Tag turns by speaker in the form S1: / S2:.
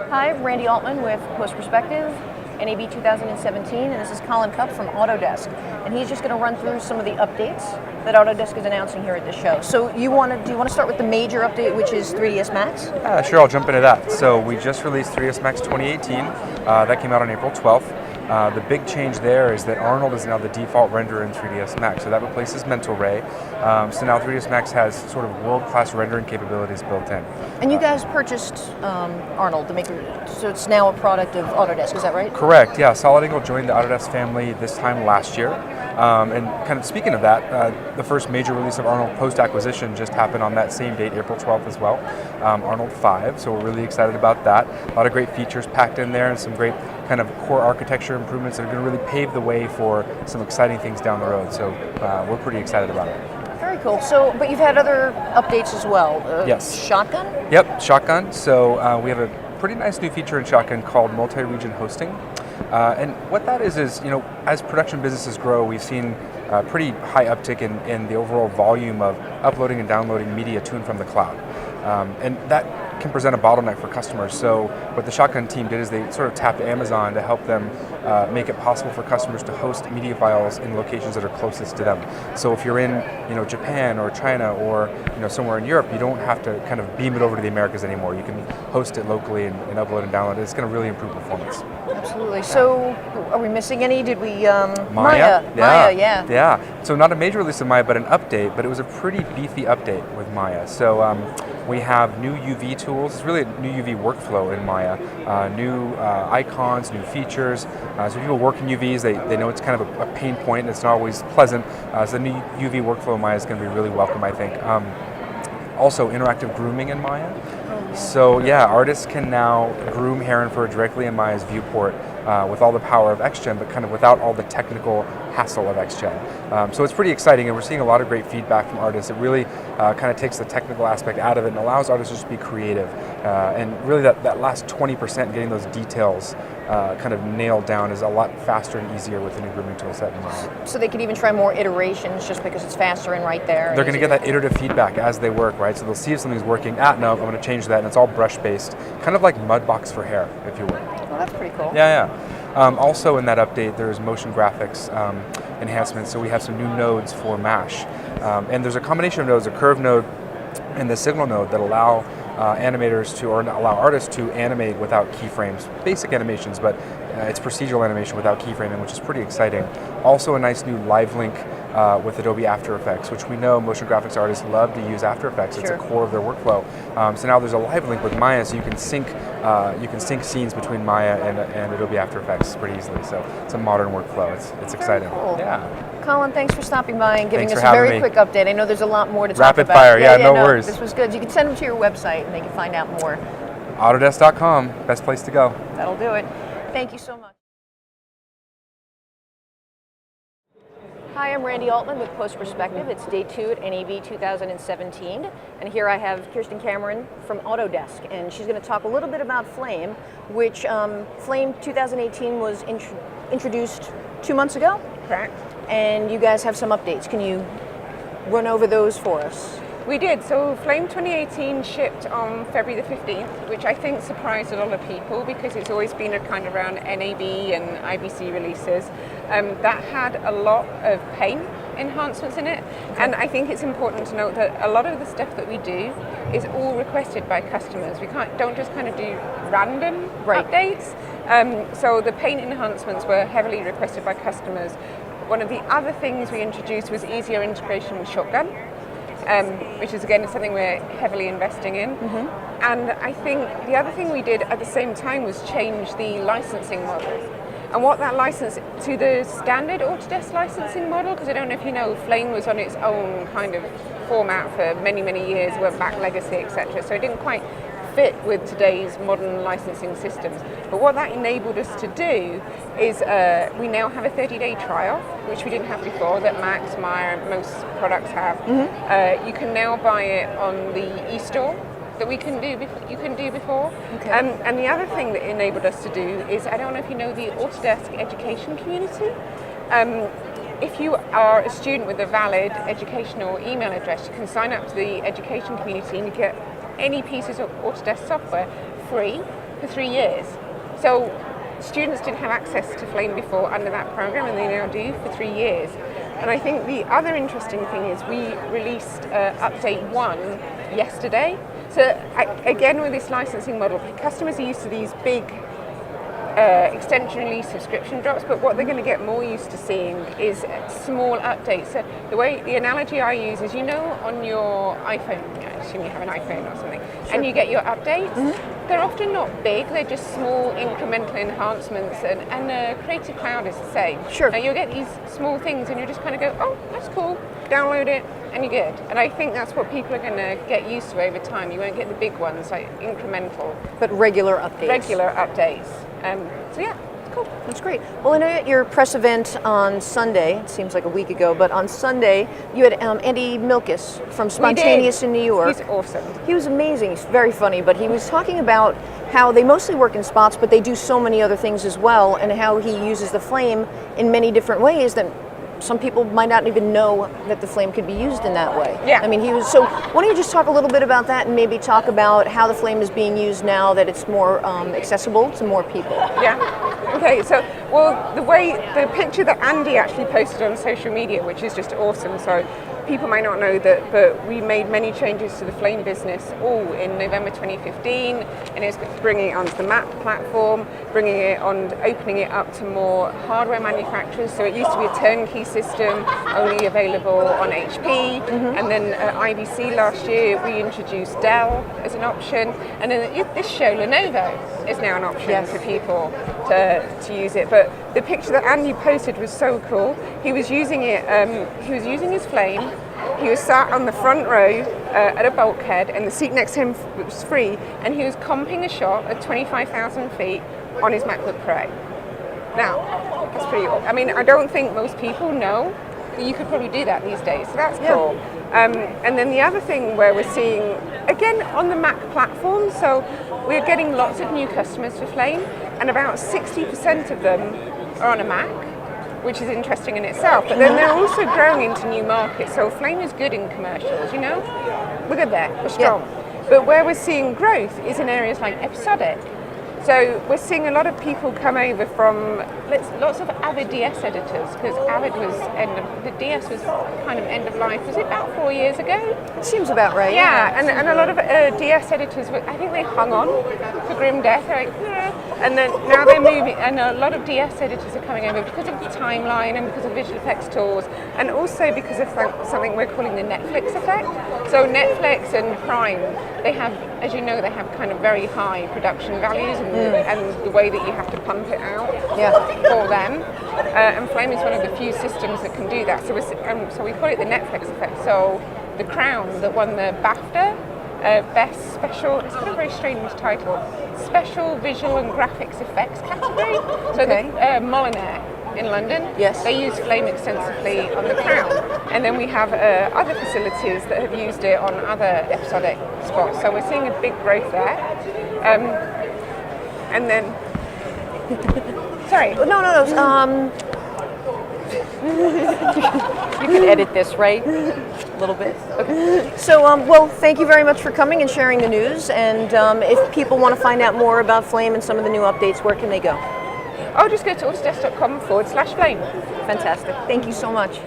S1: Hi, I'm Randy Altman with Post Perspective, NAB 2017, and this is Colin Cupp from AutoDesk. And he's just going to run through some of the updates that AutoDesk is announcing here at the show. So do you want to start with the major update, which is 3ds Max?
S2: Yeah, sure, I'll jump into that. So we just released 3ds Max 2018. That came out on April 12th. The big change there is that Arnold is now the default renderer in 3ds Max, so that replaces Mental Ray. So now 3ds Max has sort of world-class rendering capabilities built in.
S1: And you guys purchased Arnold, the maker, so it's now a product of AutoDesk, is that right?
S2: Correct, yeah. Solid Angle joined the Autodesk family this time last year. And kind of speaking of that, the first major release of Arnold post-acquisition just happened on that same date, April 12th as well, Arnold 5, so we're really excited about that. A lot of great features packed in there and some great kind of core architecture improvements that are going to really pave the way for some exciting things down the road, so we're pretty excited about it.
S1: Very cool. So, but you've had other updates as well.
S2: Yes.
S1: Shotgun?
S2: Yep, Shotgun. So we have a pretty nice new feature in Shotgun called multi-region hosting. And what that is, you know, as production businesses grow, we've seen a pretty high uptick in the overall volume of uploading and downloading media to and from the cloud. And that can present a bottleneck for customers. So what the Shotgun team did is they sort of tapped Amazon to help them make it possible for customers to host media files in locations that are closest to them. So if you're in, you know, Japan or China or, you know, somewhere in Europe, you don't have to kind of beam it over to the Americas anymore. You can host it locally and upload and download it. It's going to really improve performance.
S1: Absolutely. So are we missing any? Did we
S2: Maya?
S1: Yeah.
S2: So not a major release of Maya, but an update, but it was a pretty beefy update with Maya. So we have new UV tools. It's really a new UV workflow in Maya. New icons, new features. So people work in UVs, they know it's kind of a pain point and it's not always pleasant. So the new UV workflow in Maya is going to be really welcome, I think. Also, interactive grooming in Maya. So yeah, artists can now groom hair and fur directly in Maya's viewport with all the power of XGen, but kind of without all the technical hassle of XGen. So it's pretty exciting, and we're seeing a lot of great feedback from artists. It really kind of takes the technical aspect out of it and allows artists just to be creative. And really that last 20%, getting those details kind of nailed down, is a lot faster and easier with the new grooming tool set in Maya.
S1: So they can even try more iterations just because it's faster and right there.
S2: They're going to get that iterative feedback as they work, right? So they'll see if something's working. No, I'm going to change that, and it's all brush-based, kind of like Mudbox for hair, if you will.
S1: Well, that's pretty cool.
S2: Yeah. Also in that update, there's motion graphics enhancements, so we have some new nodes for MASH. And there's a combination of nodes, a curve node and the signal node, that allow animators to, or allow artists to animate without keyframes. Basic animations, but it's procedural animation without keyframing, which is pretty exciting. Also a nice new live link with Adobe After Effects, which we know motion graphics artists love to use After Effects. Sure. It's a core of their workflow. So now there's a live link with Maya, so you can sync scenes between Maya and Adobe After Effects pretty easily. So it's a modern workflow. It's exciting.
S1: Cool.
S2: Yeah.
S1: Colin, thanks for stopping by and giving
S2: Thanks
S1: us a very
S2: me.
S1: quick update. I know there's a lot more to talk
S2: Rapid
S1: about.
S2: fire, no worries.
S1: This was good. You can send them to your website and they can find out more.
S2: AutoDesk.com, best place to go.
S1: That'll do it. Thank you so much. Hi, I'm Randy Altman with Post Perspective. It's day 2 at NAB 2017, and here I have Kirsten from AutoDesk, and she's going to talk a little bit about Flame, which Flame 2018 was introduced 2 months ago.
S3: Correct.
S1: And you guys have some updates. Can you run over those for us?
S3: We did. So Flame 2018 shipped on February the 15th, which I think surprised a lot of people because it's always been a kind of around NAB and IBC releases. That had a lot of paint enhancements in it. Okay. And I think it's important to note that a lot of the stuff that we do is all requested by customers. We don't just kind of do random updates. So the paint enhancements were heavily requested by customers. One of the other things we introduced was easier integration with Shotgun. Which is again something we're heavily investing in. Mm-hmm. And I think the other thing we did at the same time was change the licensing model. And what that license to the standard AutoDesk licensing model, because I don't know if you know, Flame was on its own kind of format for many, many years, went back legacy, etc. So it didn't quite fit with today's modern licensing systems. But what that enabled us to do is we now have a 30-day trial, which we didn't have before, that Max, Maya, and most products have. Mm-hmm. You can now buy it on the e-store that you can do before. Okay. And the other thing that enabled us to do is, I don't know if you know the Autodesk education community. If you are a student with a valid educational email address, you can sign up to the education community and you get any pieces of Autodesk software free for 3 years. So students didn't have access to Flame before under that program, and they now do for 3 years. And I think the other interesting thing is we released update 1 yesterday. So again, with this licensing model, customers are used to these big extension release subscription drops, but what they're going to get more used to seeing is small updates. So the analogy I use is, on your iPhone, I assume you have an iPhone or something, sure, and you get your updates. Mm-hmm. They're often not big, they're just small incremental enhancements, and Creative Cloud is the same.
S1: Sure.
S3: You'll get these small things and you just kind of go, oh, that's cool, download it, and you're good. And I think that's what people are going to get used to over time. You won't get the big ones, like incremental.
S1: But regular updates.
S3: Regular updates. So yeah, it's cool.
S1: That's great. Well, I know at your press event on Sunday, it seems like a week ago, but on Sunday you had Andy Milkis from Spontaneous in New York.
S3: He's awesome.
S1: He was amazing. He's very funny, but he was talking about how they mostly work in spots, but they do so many other things as well, and how he uses the Flame in many different ways that some people might not even know that the Flame could be used in that way.
S3: Yeah.
S1: I mean, so why don't you just talk a little bit about that and maybe talk about how the Flame is being used now that it's more accessible to more people.
S3: Yeah. Okay, so, the picture that Andy actually posted on social media, which is just awesome, so people might not know that, but we made many changes to the Flame business all in November 2015, and it's bringing it onto the Mac platform, opening it up to more hardware manufacturers. So it used to be a turnkey system, only available on HP, and then at IBC last year we introduced Dell as an option, and then this show Lenovo is now an option for people to use it. But the picture that Andy posted was so cool. He was using it. He was using his Flame. He was sat on the front row at a bulkhead, and the seat next to him was free, and he was comping a shot at 25,000 feet on his MacBook Pro. Now, that's pretty. I mean, I don't think most people know that you could probably do that these days. So that's cool. And then the other thing where we're seeing, again, on the Mac platform, so we're getting lots of new customers for Flame, and about 60% of them are on a Mac, which is interesting in itself. But then they're also growing into new markets. So Flame is good in commercials, We're good there, we're strong. Yeah. But where we're seeing growth is in areas like episodic. So we're seeing a lot of people come over from lots of Avid DS editors, because Avid was the DS was kind of end of life. Was it about 4 years ago?
S1: It seems about right.
S3: Yeah, and a lot of DS editors, I think they hung on for grim death. Like, and then now they're moving, and a lot of DS editors are coming over because of the timeline and because of visual effects tools, and also because of something we're calling the Netflix effect. So Netflix and Prime, they have, as you know, they have kind of very high production values and the way that you have to pump it out for them. And Flame is one of the few systems that can do that. So we call it the Netflix effect. So The Crown, that won the BAFTA Best Special, it's got a very strange title, Special Visual and Graphics Effects category. So the Molyneux in London, they use Flame extensively on The Crown. And then we have other facilities that have used it on other episodic spots. So we're seeing a big growth there. And then, sorry.
S1: No. You can edit this, right? A little bit. Okay. So, well, thank you very much for coming and sharing the news. And if people want to find out more about Flame and some of the new updates, where can they go?
S3: Just go to AutoDesk.com/Flame.
S1: Fantastic. Thank you so much.